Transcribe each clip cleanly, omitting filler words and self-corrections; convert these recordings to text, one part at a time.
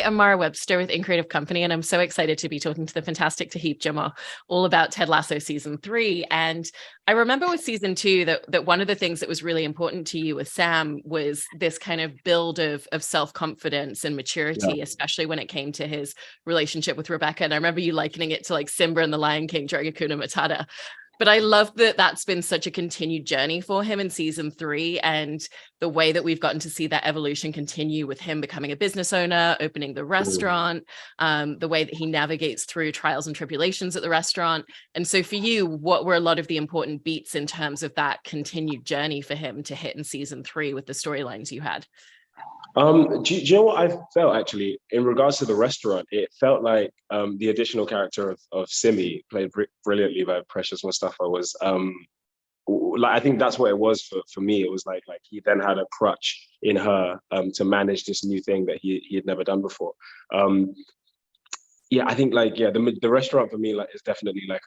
I'm Mara Webster with In Creative Company, and I'm so excited to be talking to the fantastic Toheeb Jimoh all about Ted Lasso season 3. And I remember with season 2 that one of the things that was really important to you with Sam was this kind of build of self-confidence and Yeah. maturity, especially when it came to his relationship with Rebecca. And I remember you likening it to like Simba and the Lion King during Hakuna Matata. But I love that that's been such a continued journey for him in season 3, and the way that we've gotten to see that evolution continue with him becoming a business owner, opening the Mm. restaurant, the way that he navigates through trials and tribulations at the restaurant. And so for you, what were a lot of the important beats in terms of that continued journey for him to hit in season 3 with the storylines you had? Do you know what I felt actually in regards to the restaurant? It felt like the additional character of Simi, played brilliantly by Precious Mustafa, was like I think that's what it was for me. It was like he then had a crutch in her to manage this new thing that he had never done before. Um, yeah, I think like the restaurant for me like is definitely like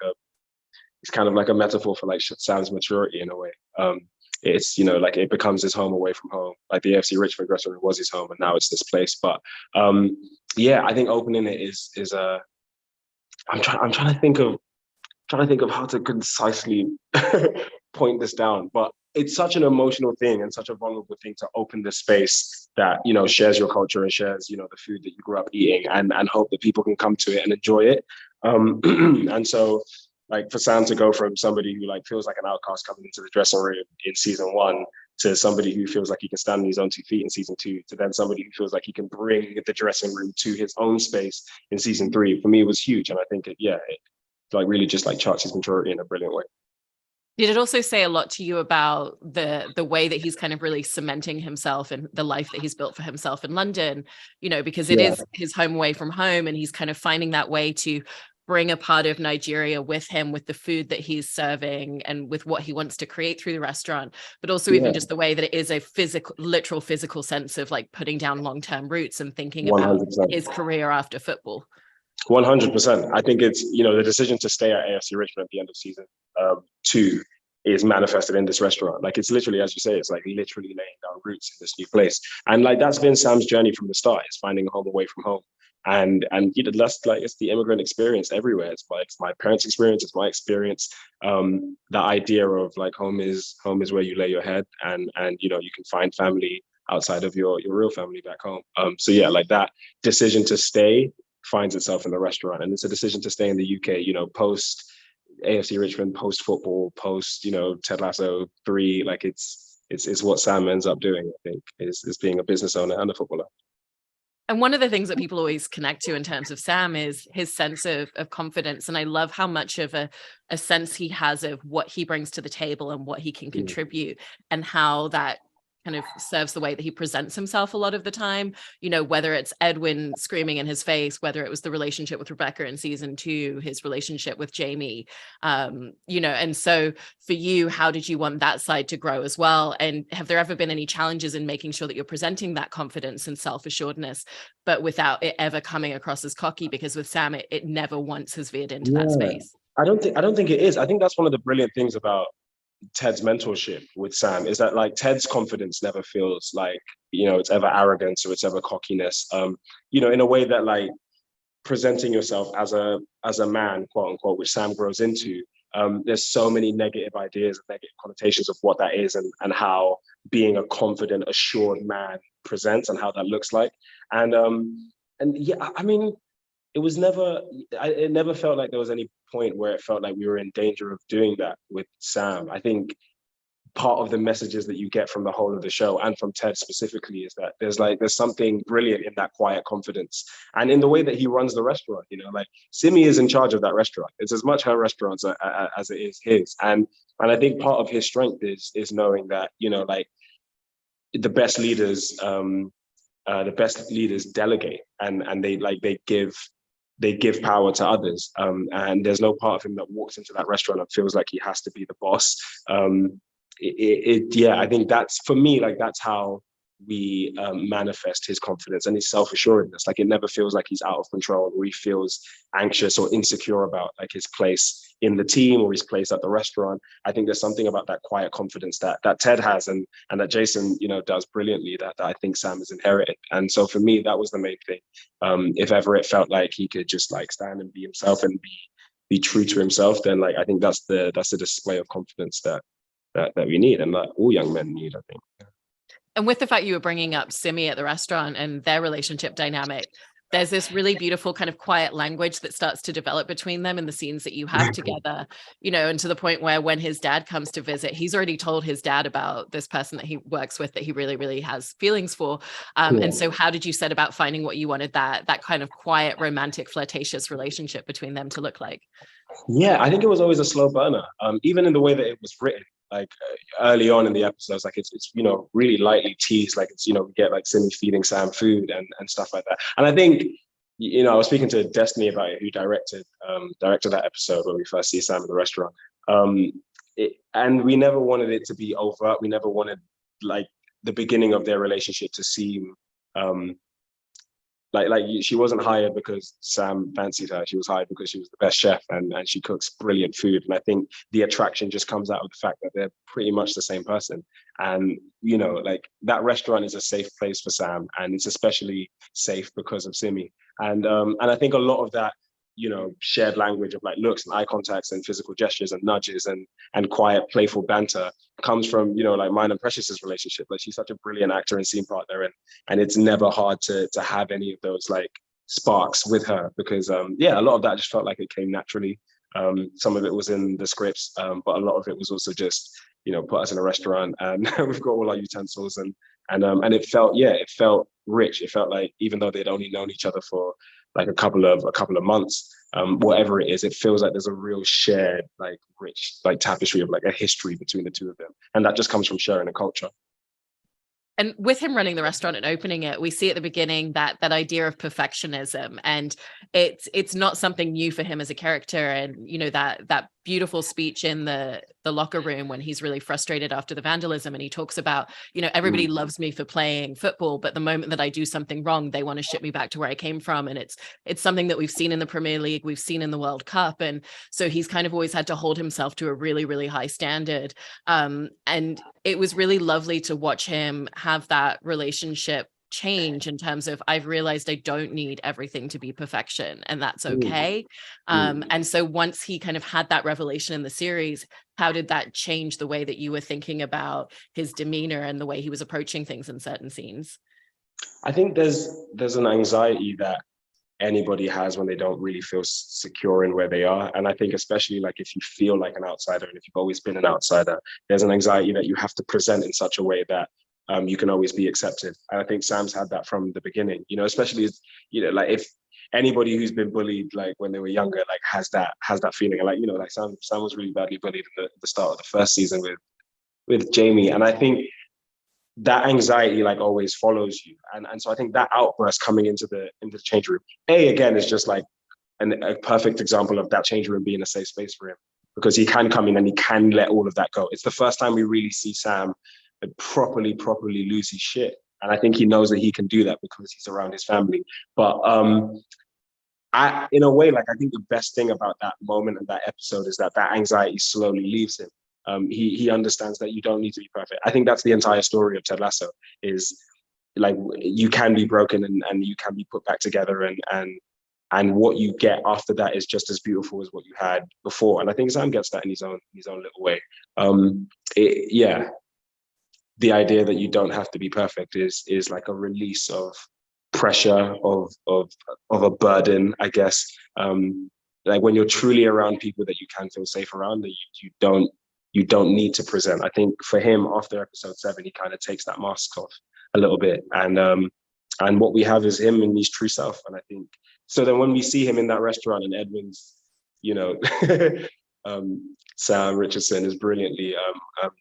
it's kind of like a metaphor for like Sam's maturity in a way. It's like it becomes his home away from home. Like the AFC Richmond restaurant was his home, and now it's this place. But yeah, I think opening it is I'm trying to think of how to concisely point this down, but it's such an emotional thing and such a vulnerable thing to open this space that shares your culture and shares the food that you grew up eating, and hope that people can come to it and enjoy it. And so like for Sam to go from somebody who like feels like an outcast coming into the dressing room in season 1 to somebody who feels like he can stand on his own 2 feet in season 2 to then somebody who feels like he can bring the dressing room to his own space in season 3, for me was huge. And I think it like really just like charts his maturity in a brilliant way. Did it also say a lot to you about the way that he's kind of really cementing himself and the life that he's built for himself in London, because it Yeah. is his home away from home, and he's kind of finding that way to bring a part of Nigeria with him, with the food that he's serving and with what he wants to create through the restaurant, but also even Yeah. just the way that it is a literal physical sense of like putting down long-term roots and thinking about 100%. his career after football. 100%. I think it's, the decision to stay at AFC Richmond at the end of season 2 is manifested in this restaurant. Like it's literally, as you say, it's like literally laying down roots in this new place. And like that's been Sam's journey from the start, is finding a home away from home. And that's like it's the immigrant experience everywhere. It's my parents' experience, it's my experience. The idea of like home is where you lay your head, and you can find family outside of your real family back home. So yeah, like that decision to stay finds itself in the restaurant, and it's a decision to stay in the UK, post AFC Richmond, post football, post Ted Lasso 3. Like it's what Sam ends up doing, I think, is being a business owner and a footballer. And one of the things that people always connect to in terms of Sam is his sense of confidence. And I love how much of a sense he has of what he brings to the table and what he can Mm. contribute, and how that kind of serves the way that he presents himself a lot of the time, whether it's Edwin screaming in his face, whether it was the relationship with Rebecca in season 2, his relationship with Jamie, and so for you, how did you want that side to grow as well? And have there ever been any challenges in making sure that you're presenting that confidence and self-assuredness, but without it ever coming across as cocky? Because with Sam, it never once has veered into that Yeah, space. I don't think it is. I think that's one of the brilliant things about Ted's mentorship with Sam, is that like Ted's confidence never feels like it's ever arrogance or it's ever cockiness. In a way that like presenting yourself as a man, quote unquote, which Sam grows into. There's so many negative ideas and negative connotations of what that is, and how being a confident, assured man presents and how that looks like. And yeah, I mean, it never felt like there was any point where it felt like we were in danger of doing that with Sam. I think part of the messages that you get from the whole of the show, and from Ted specifically, is that there's something brilliant in that quiet confidence and in the way that he runs the restaurant. Like Simi is in charge of that restaurant. It's as much her restaurant as it is his. And I think part of his strength is knowing that like the best leaders delegate, and they give power to others. And there's no part of him that walks into that restaurant and feels like he has to be the boss. Yeah, I think that's, for me, like that's how we manifest his confidence and his self-assuredness. Like, it never feels like he's out of control, or he feels anxious or insecure about like his place in the team or his place at the restaurant. I think there's something about that quiet confidence that Ted has, and that Jason, does brilliantly, that I think Sam has inherited. And so for me, that was the main thing. If ever it felt like he could just like stand and be himself and be true to himself, then like I think that's the display of confidence that we need, and that all young men need, I think. And with the fact you were bringing up Simi at the restaurant and their relationship dynamic, there's this really beautiful kind of quiet language that starts to develop between them in the scenes that you have together, and to the point where when his dad comes to visit, he's already told his dad about this person that he works with that he really, really has feelings for. And so how did you set about finding what you wanted that kind of quiet, romantic, flirtatious relationship between them to look like? Yeah, I think it was always a slow burner, even in the way that it was written. Like early on in the episodes, like it's really lightly teased, like it's we get like Simi feeding Sam food and stuff like that. And I think I was speaking to Destiny about it, who directed that episode when we first see Sam in the restaurant. And we never wanted it to be overt. We never wanted like the beginning of their relationship to seem like she wasn't hired because Sam fancied her. She was hired because she was the best chef and she cooks brilliant food. And I think the attraction just comes out of the fact that they're pretty much the same person. And, like that restaurant is a safe place for Sam, and it's especially safe because of Simi. And I think a lot of that, shared language of like looks and eye contacts and physical gestures and nudges and quiet, playful banter comes from, like mine and Precious's relationship. Like, she's such a brilliant actor and scene partner, and it's never hard to have any of those like sparks with her, because a lot of that just felt like it came naturally. Some of it was in the scripts, but a lot of it was also just, put us in a restaurant and we've got all our utensils and it felt rich. It felt like, even though they'd only known each other for like a couple of months, whatever it is, it feels like there's a real shared, like rich, like tapestry of like a history between the two of them. And that just comes from sharing a culture. And with him running the restaurant and opening it, we see at the beginning that idea of perfectionism, and it's not something new for him as a character. And that beautiful speech in the locker room when he's really frustrated after the vandalism, and he talks about everybody loves me for playing football, but the moment that I do something wrong, they want to ship me back to where I came from. And it's something that we've seen in the Premier League, we've seen in the World Cup, and so he's kind of always had to hold himself to a really, really high standard. And it was really lovely to watch him have that relationship change in terms of, I've realized I don't need everything to be perfection, and that's okay. And so once he kind of had that revelation in the series, how did that change the way that you were thinking about his demeanor and the way he was approaching things in certain scenes? I think there's an anxiety that anybody has when they don't really feel secure in where they are. And I think especially like if you feel like an outsider, and if you've always been an outsider, there's an anxiety that you have to present in such a way that you can always be accepted. And I think Sam's had that from the beginning, especially as, like if anybody who's been bullied, like when they were younger, like has that feeling. And like, like Sam was really badly bullied at the start of the first season with Jamie. And I think that anxiety like always follows you. And so I think that outburst coming into the change room, again, is just like a perfect example of that change room being a safe space for him, because he can come in and he can let all of that go. It's the first time we really see Sam properly lose his shit. And I think he knows that he can do that because he's around his family. But in a way, like I think the best thing about that moment and that episode is that anxiety slowly leaves him. He understands that you don't need to be perfect. I think that's the entire story of Ted Lasso, is like you can be broken and you can be put back together, and what you get after that is just as beautiful as what you had before. And I think Sam gets that in his own little way. The idea that you don't have to be perfect is like a release of pressure, of a burden, I guess. Like when you're truly around people that you can feel safe around, that you don't need to present. I think for him, after episode 7, he kind of takes that mask off a little bit, and what we have is him in his true self. And I think so. Then when we see him in that restaurant and Edwin's, Sam Richardson is brilliantly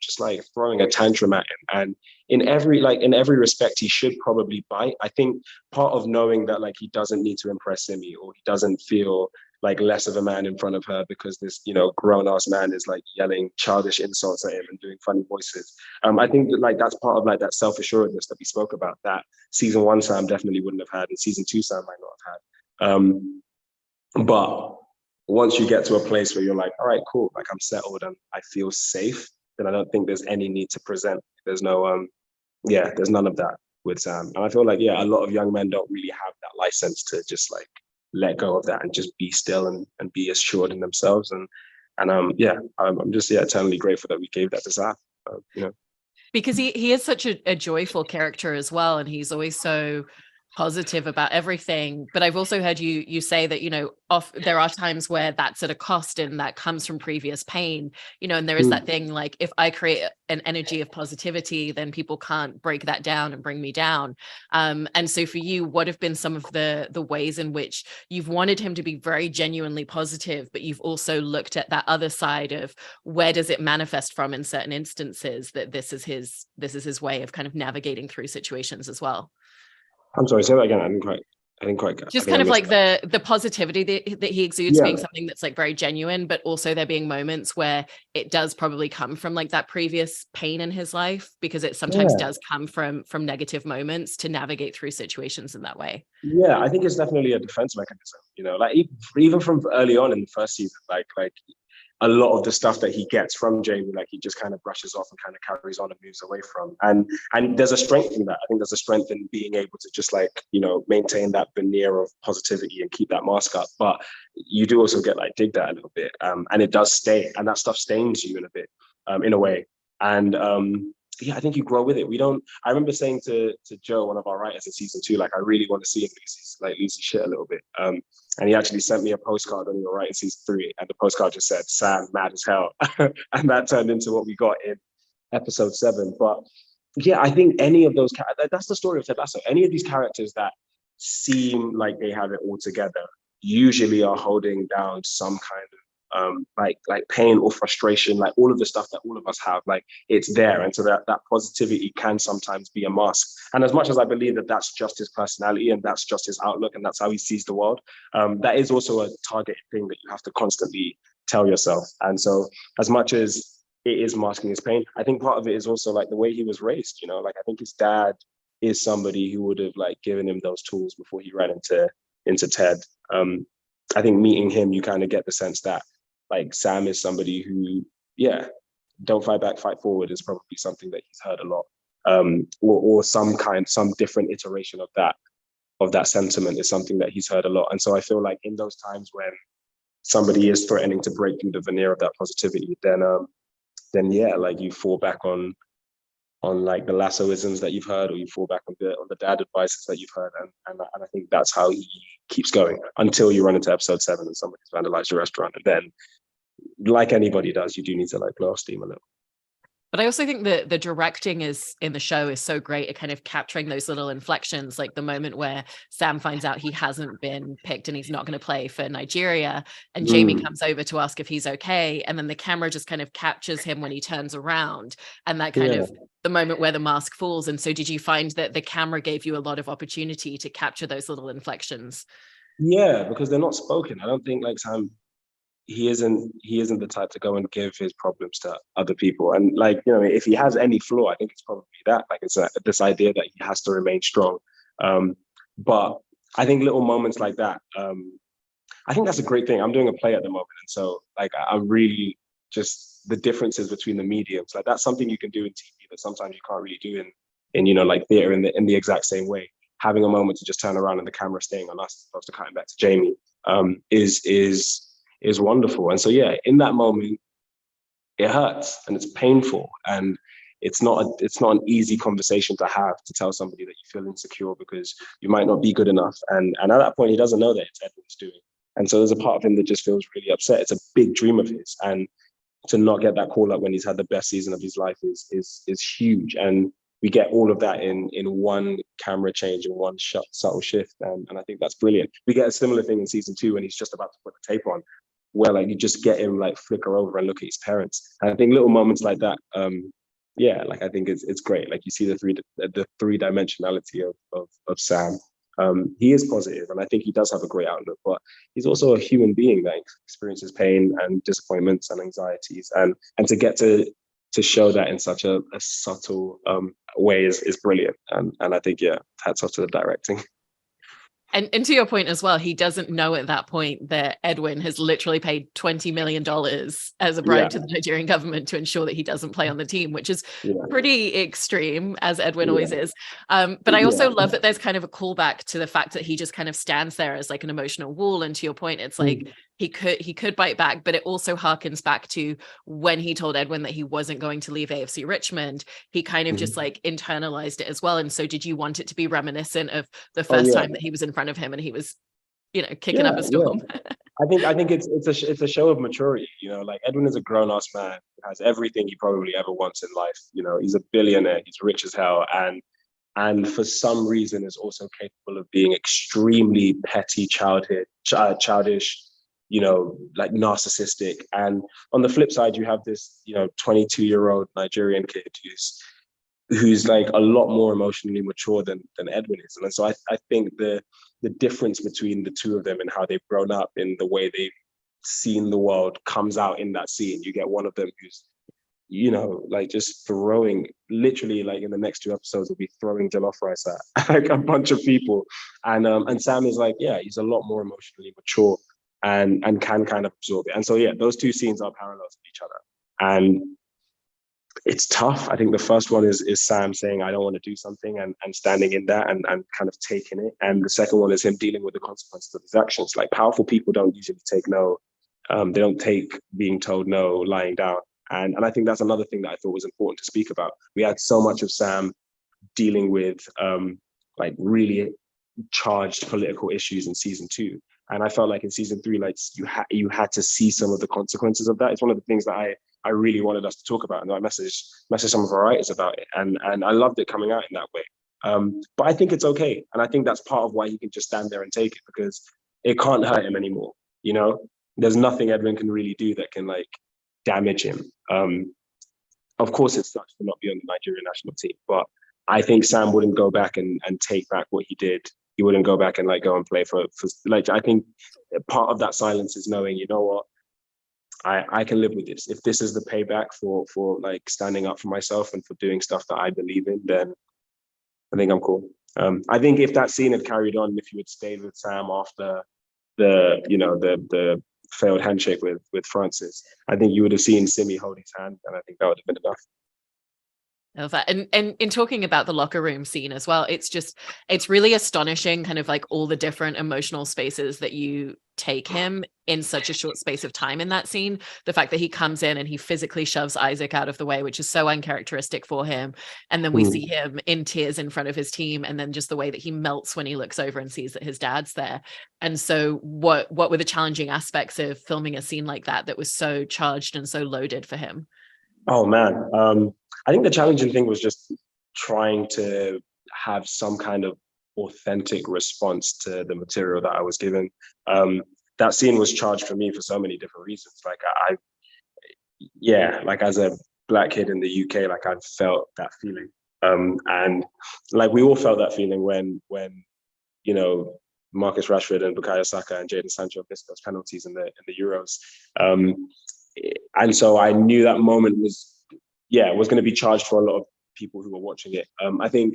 just like throwing a tantrum at him, and in every respect he should probably bite. I think part of knowing that like he doesn't need to impress Simi, or he doesn't feel like less of a man in front of her because this, you know, grown ass man is like yelling childish insults at him and doing funny voices. I think that like that's part of like that self-assuredness that we spoke about that season one Sam definitely wouldn't have had and season two Sam might not have had. But once you get to a place where you're like, all right, cool, like I'm settled and I feel safe, then I don't think there's any need to present. There's no there's none of that with Sam. And I feel like, yeah, a lot of young men don't really have that license to just like let go of that and just be still and be assured in themselves. I'm just eternally grateful that we gave that to Sam. You know, because he is such a joyful character as well, and he's always so positive about everything. But I've also heard you say that, you know, there are times where that's at a cost and that comes from previous pain, you know, and there is that thing like, if I create an energy of positivity, then people can't break that down and bring me down. And so for you, what have been some of the ways in which you've wanted him to be very genuinely positive, but you've also looked at that other side of where does it manifest from in certain instances, that this is his way of kind of navigating through situations as well? I'm sorry, say that again. I didn't quite. Just kind of like the positivity that he exudes Yeah. being something that's like very genuine, but also there being moments where it does probably come from like that previous pain in his life, because it sometimes does come from negative moments to navigate through situations in that way. Yeah, I think it's definitely a defense mechanism. You know, like even from early on in the first season, like a lot of the stuff that he gets from Jamie, like he just kind of brushes off and kind of carries on and moves away from. And there's a strength in that. I think there's a strength in being able to just like, you know, maintain that veneer of positivity and keep that mask up. But you do also get like digged at a little bit. And it does stay. And that stuff stains you in a bit, in a way. And I think you grow with it. I remember saying to Joe, one of our writers in season two, like, I really want to see him lose his shit a little bit. And he actually sent me a postcard when we were writing season three, and the postcard just said, Sam, mad as hell. And that turned into what we got in episode 7. But yeah, I think any of those, that's the story of Ted Lasso. Any of these characters that seem like they have it all together usually are holding down some kind of like pain or frustration, like all of the stuff that all of us have, like it's there. And so that positivity can sometimes be a mask. And as much as I believe that that's just his personality and that's just his outlook and that's how he sees the world, that is also a targeted thing that you have to constantly tell yourself. And so as much as it is masking his pain, I think part of it is also like the way he was raised, you know, like I think his dad is somebody who would have like given him those tools before he ran into Ted. I think meeting him, you kind of get the sense that like Sam is somebody who, don't fight back, fight forward is probably something that he's heard a lot, or some different iteration of that sentiment is something that he's heard a lot. And so I feel like in those times when somebody is threatening to break through the veneer of that positivity, then like you fall back on like the Lassoisms that you've heard, or you fall back on the dad advices that you've heard, and I think that's how he keeps going until you run into episode 7 and somebody's vandalized your restaurant, and then, like anybody does, you do need to like blow off steam a little. But I also think that the directing is in the show is so great at kind of capturing those little inflections, like the moment where Sam finds out he hasn't been picked and he's not going to play for Nigeria, and Jamie comes over to ask if he's okay, and then the camera just kind of captures him when he turns around, and that kind of the moment where the mask falls. And so did you find that the camera gave you a lot of opportunity to capture those little inflections? Yeah, because they're not spoken. I don't think like Sam, he isn't the type to go and give his problems to other people. And like, you know, if he has any flaw, I think it's probably that. Like it's this idea that he has to remain strong. But I think little moments like that, I think that's a great thing. I'm doing a play at the moment, and so like I'm really just the differences between the mediums. Like that's something you can do in TV that sometimes you can't really do in you know, like theater in the exact same way. Having a moment to just turn around and the camera staying on us as opposed to cutting back to Jamie is wonderful. And so yeah, in that moment, it hurts and it's painful, and it's not an easy conversation to have, to tell somebody that you feel insecure because you might not be good enough. And at that point, he doesn't know that it's Edwin's doing. And so there's a part of him that just feels really upset. It's a big dream of his, and to not get that call up when he's had the best season of his life is huge. And we get all of that in one camera change and one subtle shift, and I think that's brilliant. We get a similar thing in season 2 when he's just about to put the tape on, where like you just get him like flicker over and look at his parents. And I think little moments like that, like I think it's great. Like you see the three dimensionality of Sam. He is positive, and I think he does have a great outlook, but he's also a human being that experiences pain and disappointments and anxieties, and to get to show that in such a subtle way is brilliant. And I think, yeah, hats off to the directing. And to your point as well, he doesn't know at that point that Edwin has literally paid $20 million as a bribe to the Nigerian government to ensure that he doesn't play on the team, which is pretty extreme, as Edwin always is. But I also love that there's kind of a callback to the fact that he just kind of stands there as like an emotional wall. And to your point, it's like he could bite back, but it also harkens back to when he told Edwin that he wasn't going to leave AFC Richmond. He kind of just like internalized it as well. And so did you want it to be reminiscent of the first time that he was in front of him and he was, kicking up a storm? I think it's a show of maturity. Like Edwin is a grown-ass man who has everything he probably ever wants in life. He's a billionaire, he's rich as hell, and for some reason is also capable of being extremely petty, childish, like narcissistic. And on the flip side, you have this 22-year-old Nigerian kid who's like a lot more emotionally mature than Edwin is. And so I think the difference between the two of them and how they've grown up in the way they've seen the world comes out in that scene. You get one of them who's like just throwing, literally, like in the next 2 episodes, will be throwing jollof rice at like a bunch of people. And Sam is like, he's a lot more emotionally mature and can kind of absorb it. And so, those two scenes are parallel to each other. And it's tough. I think the first one is Sam saying, I don't want to do something, and standing in that and kind of taking it. And the second one is him dealing with the consequences of his actions. Like, powerful people don't usually take no. They don't take being told no lying down. And I think that's another thing that I thought was important to speak about. We had so much of Sam dealing with like really charged political issues in season 2. And I felt like in season 3, like you had to see some of the consequences of that. It's one of the things that I really wanted us to talk about, and I messaged some of our writers about it. And I loved it coming out in that way. But I think it's okay. And I think that's part of why he can just stand there and take it, because it can't hurt him anymore. There's nothing Edwin can really do that can like damage him. Of course, it sucks to not be on the Nigerian national team, but I think Sam wouldn't go back and take back what he did. He wouldn't go back and like go and play for like, I think part of that silence is knowing, you know what, I can live with this. If this is the payback for like standing up for myself and for doing stuff that I believe in, then I think I'm cool. I think if that scene had carried on, if you had stayed with Sam after the failed handshake with Francis, I think you would have seen Simi hold his hand, and I think that would have been enough. Love that. And in talking about the locker room scene as well, it's really astonishing kind of like all the different emotional spaces that you take him in such a short space of time in that scene. The fact that he comes in and he physically shoves Isaac out of the way, which is so uncharacteristic for him. And then we see him in tears in front of his team. And then just the way that he melts when he looks over and sees that his dad's there. And so what were the challenging aspects of filming a scene like that was so charged and so loaded for him? Oh man. I think the challenging thing was just trying to have some kind of authentic response to the material that I was given. That scene was charged for me for so many different reasons. Like like as a Black kid in the UK, like I felt that feeling. And like we all felt that feeling when Marcus Rashford and Bukayo Saka and Jadon Sancho missed those penalties in the Euros. And so I knew that moment was going to be charged for a lot of people who were watching it. I think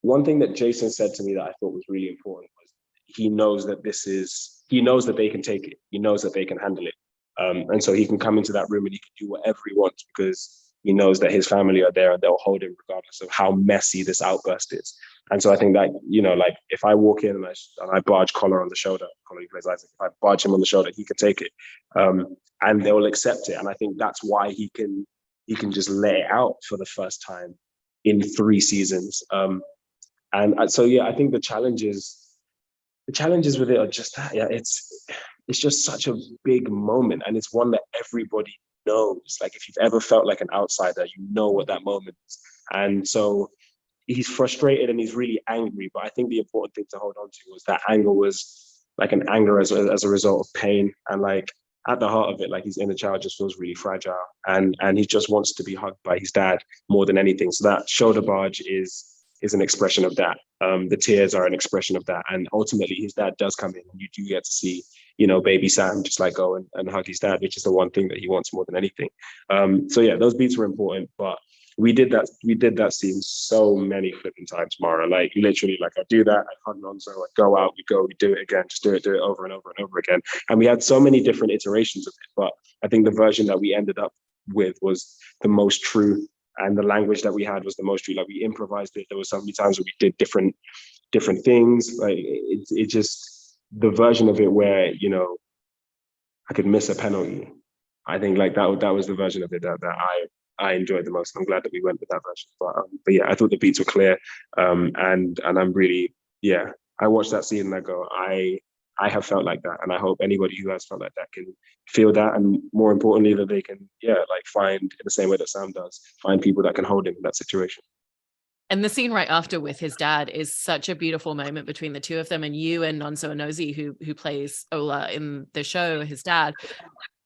one thing that Jason said to me that I thought was really important was he knows that they can take it. He knows that they can handle it. And so he can come into that room and he can do whatever he wants, because he knows that his family are there and they'll hold him regardless of how messy this outburst is. And so I think that, like if I walk in and I barge Collar on the shoulder, Collar who plays Isaac, if I barge him on the shoulder, he can take it. And they will accept it. And I think that's why he can just let it out for the first time in 3 seasons. And so, I think the challenges with it are just that, it's just such a big moment. And it's one that everybody knows. Like if you've ever felt like an outsider, you know what that moment is. And so he's frustrated and he's really angry. But I think the important thing to hold on to was that anger was like an anger as a result of pain. And like at the heart of it, like his inner child just feels really fragile. And he just wants to be hugged by his dad more than anything. So that shoulder barge is is an expression of that. The tears are an expression of that. And ultimately his dad does come in and you do get to see, baby Sam just like go and hug his dad, which is the one thing that he wants more than anything. So yeah, those beats were important, but we did that scene so many flipping times, Mara. Like literally, like I'd do that, I'd hug Lonzo, I'd go out, we'd do it again, just do it over and over and over again. And we had so many different iterations of it, but I think the version that we ended up with was the most true, and the language that we had was the most true. Like we improvised it. There were so many times where we did different things. Like it just, the version of it where I could miss a penalty. I think like that was the version of it that I enjoyed the most. I'm glad that we went with that version. But yeah, I thought the beats were clear. And I'm really, yeah, I watched that scene and I go, I have felt like that. And I hope anybody who has felt like that can feel that. And more importantly, that they can, like find, in the same way that Sam does, find people that can hold him in that situation. And the scene right after with his dad is such a beautiful moment between the two of them, and you and Nonso Anozie, who plays Ola in the show, his dad,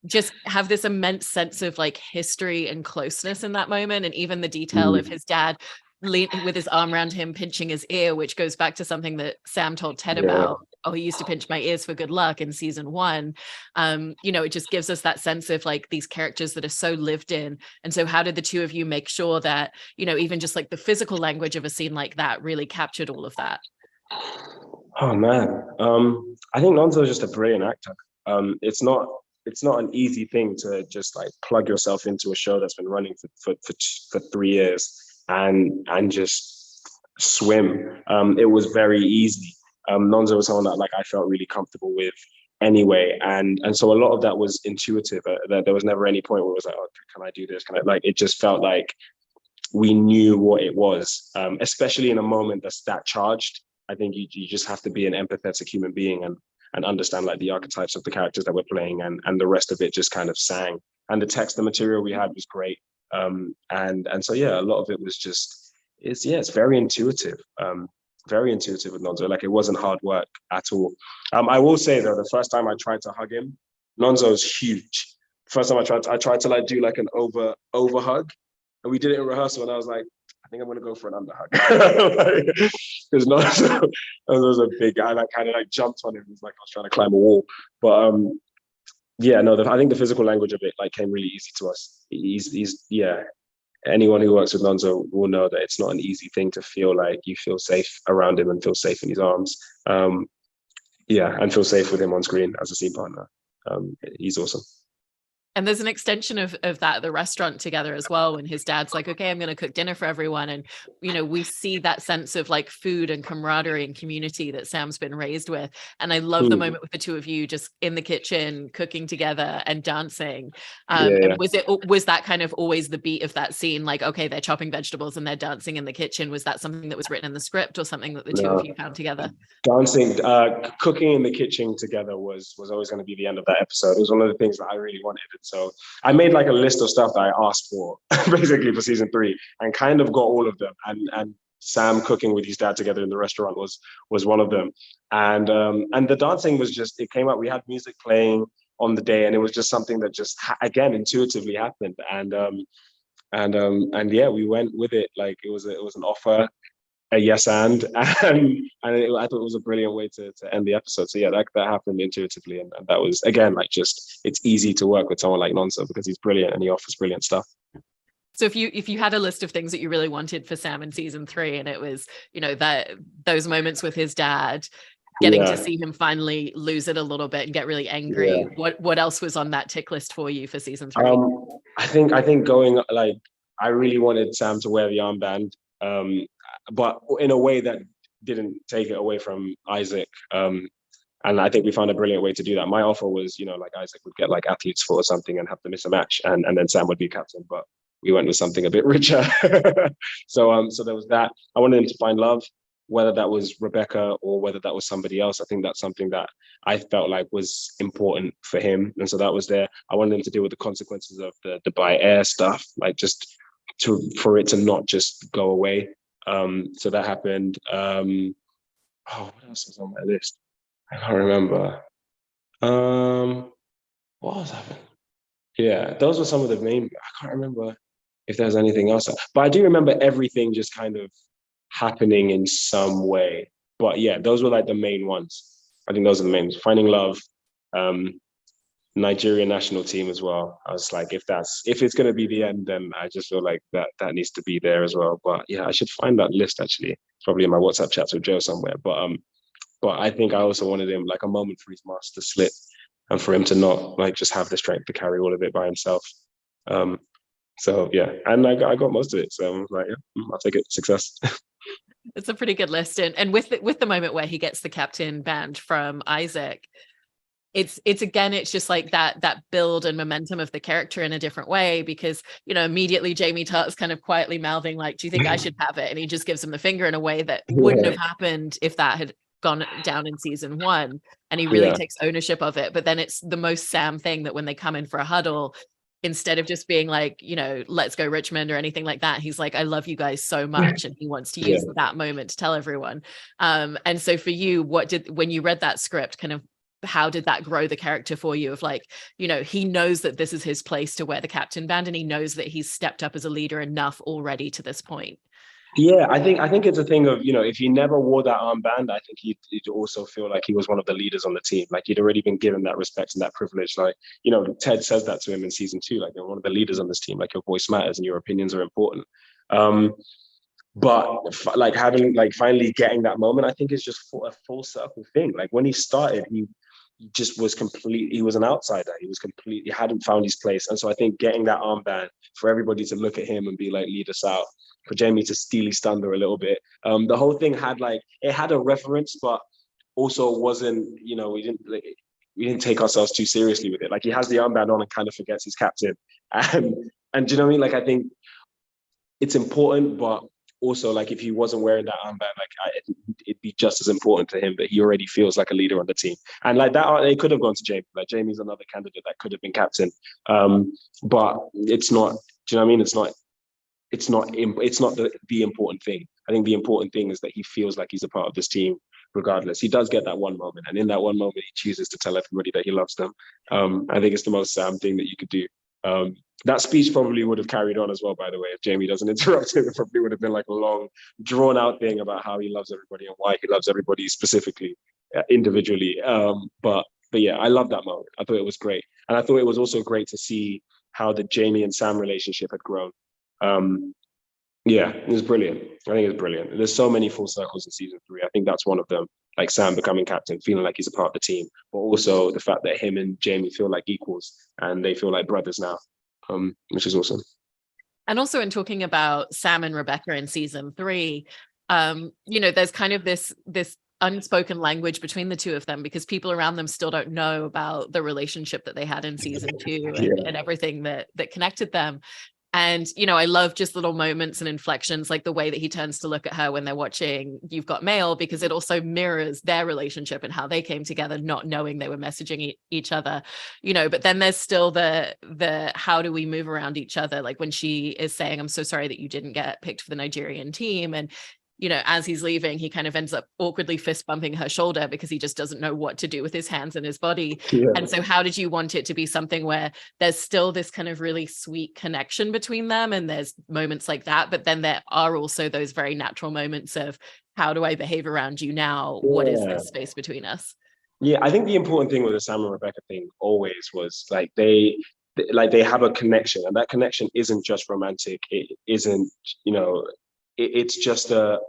just have this immense sense of like history and closeness in that moment. And even the detail of his dad with his arm around him, pinching his ear, which goes back to something that Sam told Ted about. Oh, he used to pinch my ears for good luck in season 1. It just gives us that sense of like these characters that are so lived in. And so how did the two of you make sure that, even just like the physical language of a scene like that really captured all of that? Oh man. I think Lonzo is just a brilliant actor. It's not an easy thing to just like plug yourself into a show that's been running for 3 years and just swim. It was very easy. Nonzo was someone that like I felt really comfortable with anyway, and so a lot of that was intuitive. There was never any point where it was like, oh, can I do this? Can I? Like it just felt like we knew what it was, especially in a moment that's that charged. I think you just have to be an empathetic human being and understand like the archetypes of the characters that we're playing, and the rest of it just kind of sang. And the material we had was great. And so yeah, a lot of it was just it's very intuitive. Very intuitive with Nonzo. Like it wasn't hard work at all. I will say though, the first time I tried to hug him, Nonzo's huge. First time I tried to like do like an over hug, and we did it in rehearsal, and I was like, I think I'm gonna go for an underhug. Because Nonzo was a big guy. Like kind of like jumped on him. It was like I was trying to climb a wall. But yeah, no, I think the physical language of it like came really easy to us. He's yeah. Anyone who works with Nonzo will know that it's not an easy thing to feel like you feel safe around him and feel safe in his arms. And feel safe with him on screen as a scene partner. He's awesome. And there's an extension of that at the restaurant together as well, when his dad's like, okay, I'm going to cook dinner for everyone. And, we see that sense of like food and camaraderie and community that Sam's been raised with. And I love the moment with the two of you just in the kitchen, cooking together and dancing. And was that kind of always the beat of that scene? Like, okay, they're chopping vegetables and they're dancing in the kitchen. Was that something that was written in the script or something that the two of you found together? Dancing, cooking in the kitchen together was always going to be the end of that episode. It was one of the things that I really wanted. So I made like a list of stuff that I asked for basically for season 3, and kind of got all of them. And Sam cooking with his dad together in the restaurant was one of them. And the dancing was just, it came out. We had music playing on the day, and it was just something that just again intuitively happened. And yeah, we went with it. Like it was an offer, a yes and I thought it was a brilliant way to end the episode. So yeah, that happened intuitively, and that was again like just, it's easy to work with someone like Nonso because he's brilliant and he offers brilliant stuff. So if you had a list of things that you really wanted for Sam in season 3, and it was that those moments with his dad, getting to see him finally lose it a little bit and get really angry, what else was on that tick list for you for season 3? I think going like, I really wanted Sam to wear the armband. But in a way that didn't take it away from Isaac. And I think we found a brilliant way to do that. My offer was, like Isaac would get like athletes for or something and have to miss a match, and then Sam would be captain, but we went with something a bit richer. So there was that. I wanted him to find love, whether that was Rebecca or whether that was somebody else. I think that's something that I felt like was important for him. And so that was there. I wanted him to deal with the consequences of the Dubai Air stuff, like just for it to not just go away. So that happened. What else was on my list? I can't remember. What else happened? Yeah, those were some of the main. I can't remember if there's anything else, but I do remember everything just kind of happening in some way. But yeah, those were like the main ones. I think those are the main ones. Finding Love, Nigerian national team as well. I was like, if it's gonna be the end, then I just feel like that needs to be there as well. But yeah, I should find that list actually. It's probably in my WhatsApp chats with Joe somewhere. But I think I also wanted him like a moment for his mask to slip and for him to not like just have the strength to carry all of it by himself. Um, so yeah, and I got most of it. So I was like, yeah, I'll take it. Success. It's a pretty good list. And with the moment where he gets the captain banned from Isaac, it's again, it's just like that build and momentum of the character in a different way, because immediately Jamie Tartt's kind of quietly mouthing like, do you think I should have it? And he just gives him the finger in a way that wouldn't have happened if that had gone down in season 1, and he really takes ownership of it. But then it's the most Sam thing that when they come in for a huddle, instead of just being like, let's go Richmond or anything like that, he's like, I love you guys so much, and he wants to use that moment to tell everyone. And so for you, when you read that script, kind of how did that grow the character for you, of like, he knows that this is his place to wear the captain band, and he knows that he's stepped up as a leader enough already to this point? Yeah, I think it's a thing of, if he never wore that armband, I think he'd also feel like he was one of the leaders on the team. Like he'd already been given that respect and that privilege. Like, Ted says that to him in season 2, like, you're one of the leaders on this team, like your voice matters and your opinions are important. But like having, like, finally getting that moment, I think is just a full circle thing. Like when he started, he just was he was an outsider. He hadn't found his place. And so I think getting that armband, for everybody to look at him and be like, lead us out, for Jamie to steal his thunder a little bit. The whole thing had a reference, but also wasn't, we didn't take ourselves too seriously with it. Like he has the armband on and kind of forgets he's captain. And do you know what I mean? Like I think it's important, but also, like, if he wasn't wearing that armband, like it'd be just as important to him that he already feels like a leader on the team. And like that, it could have gone to Jamie. Like Jamie's another candidate that could have been captain, but it's not. Do you know what I mean? It's not. It's not the important thing. I think the important thing is that he feels like he's a part of this team, regardless. He does get that one moment, and in that one moment, he chooses to tell everybody that he loves them. I think it's the most Sam thing that you could do. That speech probably would have carried on as well, by the way, if Jamie doesn't interrupt him. It probably would have been like a long, drawn out thing about how he loves everybody and why he loves everybody specifically, individually. But yeah, I love that moment. I thought it was great. And I thought it was also great to see how the Jamie and Sam relationship had grown. Yeah, it was brilliant. I think it's brilliant. There's so many full circles in season 3. I think that's one of them. Like Sam becoming captain, feeling like he's a part of the team, but also the fact that him and Jamie feel like equals and they feel like brothers now, which is awesome. And also in talking about Sam and Rebecca in season 3, there's kind of this unspoken language between the two of them, because people around them still don't know about the relationship that they had in season 2 and everything that connected them. And, I love just little moments and inflections, like the way that he turns to look at her when they're watching You've Got Mail, because it also mirrors their relationship and how they came together, not knowing they were messaging each other, but then there's still the how do we move around each other? Like when she is saying, I'm so sorry that you didn't get picked for the Nigerian team. And as he's leaving, he kind of ends up awkwardly fist bumping her shoulder because he just doesn't know what to do with his hands and his body. Yeah. And so how did you want it to be something where there's still this kind of really sweet connection between them, and there's moments like that, but then there are also those very natural moments of, how do I behave around you now? Yeah. What is this space between us? Yeah, I think the important thing with the Sam and Rebecca thing always was like they have a connection, and that connection isn't just romantic. It isn't, it's just a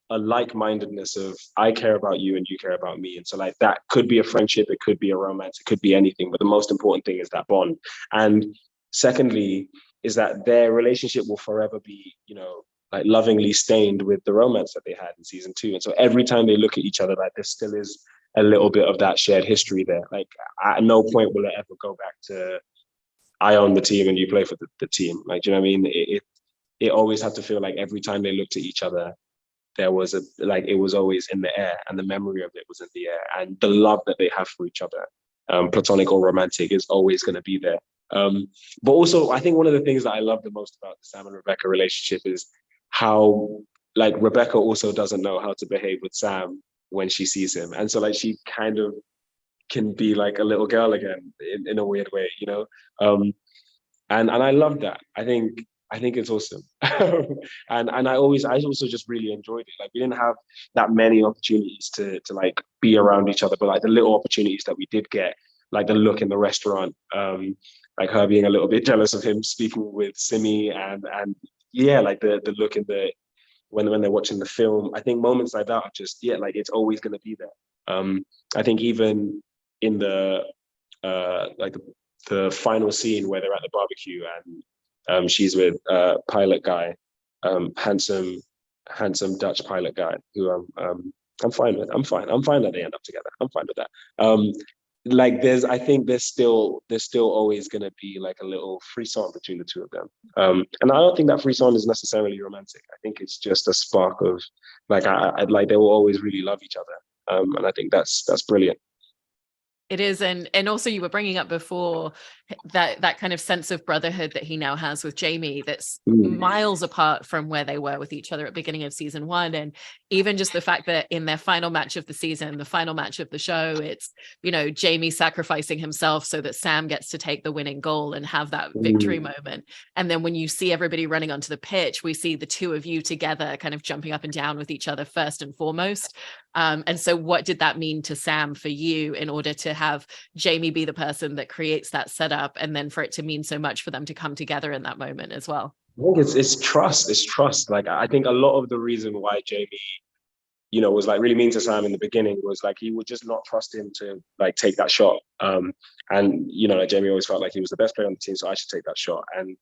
like-mindedness of, I care about you and you care about me. And so like that could be a friendship, it could be a romance, it could be anything, but the most important thing is that bond. And secondly is that their relationship will forever be, like lovingly stained with the romance that they had in season 2. And so every time they look at each other, like there still is a little bit of that shared history there. Like at no point will it ever go back to, I own the team and you play for the team. Like, do you know what I mean? It always had to feel like every time they looked at each other, there was it was always in the air, and the memory of it was in the air, and the love that they have for each other, platonic or romantic, is always going to be there. But also, I think one of the things that I love the most about the Sam and Rebecca relationship is how, like, Rebecca also doesn't know how to behave with Sam when she sees him, and so like she kind of can be like a little girl again in a weird way, and I love that. I think I think it's awesome. And I also just really enjoyed it. Like we didn't have that many opportunities to like be around each other, but like the little opportunities that we did get, like the look in the restaurant, like her being a little bit jealous of him speaking with Simi, and yeah, like the look in the when they're watching the film. I think moments like that are just, yeah, like it's always gonna be there. I think even in the like the final scene where they're at the barbecue and she's with pilot guy, handsome Dutch pilot guy who I'm fine with. I'm fine that they end up together. I'm fine with that. Like I think there's still always gonna be like a little frisson between the two of them. And I don't think that frisson is necessarily romantic. I think it's just a spark of like I like they will always really love each other. And I think that's brilliant. It is, and also you were bringing up before that kind of sense of brotherhood that he now has with Jamie that's miles apart from where they were with each other at the beginning of season 1. And even just the fact that in their final match of the season, the final match of the show, it's, you know, Jamie sacrificing himself so that Sam gets to take the winning goal and have that victory moment. And then when you see everybody running onto the pitch, we see the two of you together kind of jumping up and down with each other first and foremost. And so what did that mean to Sam for you in order to have Jamie be the person that creates that setup, and then for it to mean so much for them to come together in that moment as well? I think it's trust. It's trust. Like I think a lot of the reason why Jamie, you know, was like really mean to Sam in the beginning was like he would just not trust him to like take that shot. And you know, like Jamie always felt like he was the best player on the team, so I should take that shot. And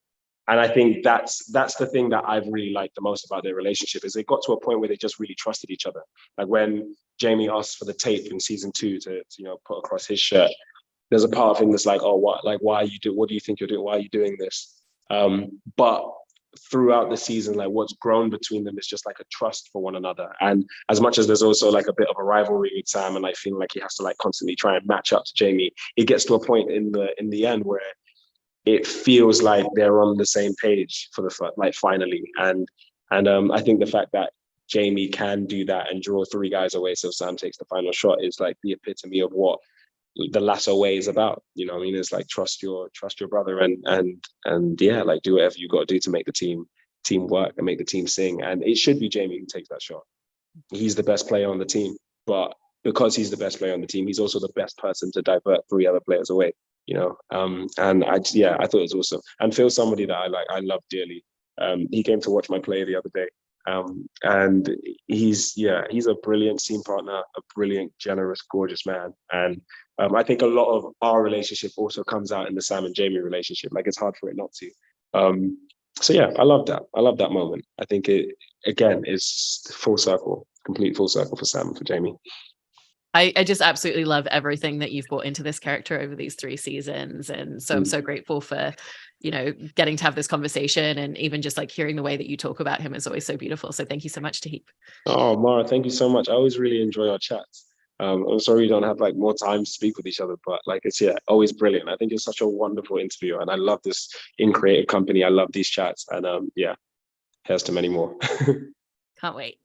I think that's the thing that I've really liked the most about their relationship is they got to a point where they just really trusted each other. Like when Jamie asked for the tape in season 2 to you know put across his shirt, there's a part of him that's like, oh, what do you think you're doing? Why are you doing this? But throughout the season, like what's grown between them is just like a trust for one another. And as much as there's also like a bit of a rivalry with Sam and like feeling like he has to like constantly try and match up to Jamie, it gets to a point in the end where it feels like they're on the same page for the like finally. And I think the fact that Jamie can do that and draw 3 guys away so Sam takes the final shot is like the epitome of what the Lasso way is about. You know what I mean? It's like trust your brother and yeah, like do whatever you got to do to make the team work and make the team sing. And it should be Jamie who takes that shot. He's the best player on the team, but because he's the best player on the team, he's also the best person to divert 3 other players away. You know, and I thought it was awesome. And Phil's somebody that I love dearly. He came to watch my play the other day. And he's a brilliant scene partner, a brilliant, generous, gorgeous man. And I think a lot of our relationship also comes out in the Sam and Jamie relationship. Like it's hard for it not to. So yeah, I love that. I love that moment. I think it again is full circle, complete full circle for Sam and for Jamie. I just absolutely love everything that you've brought into this character over these 3 seasons. And so I'm so grateful for, you know, getting to have this conversation, and even just like hearing the way that you talk about him is always so beautiful. So thank you so much, Toheeb. Oh, Mara, thank you so much. I always really enjoy our chats. I'm sorry we don't have like more time to speak with each other, but like it's always brilliant. I think it's such a wonderful interview, and I love this in creative company. I love these chats, and here's to many more. Can't wait.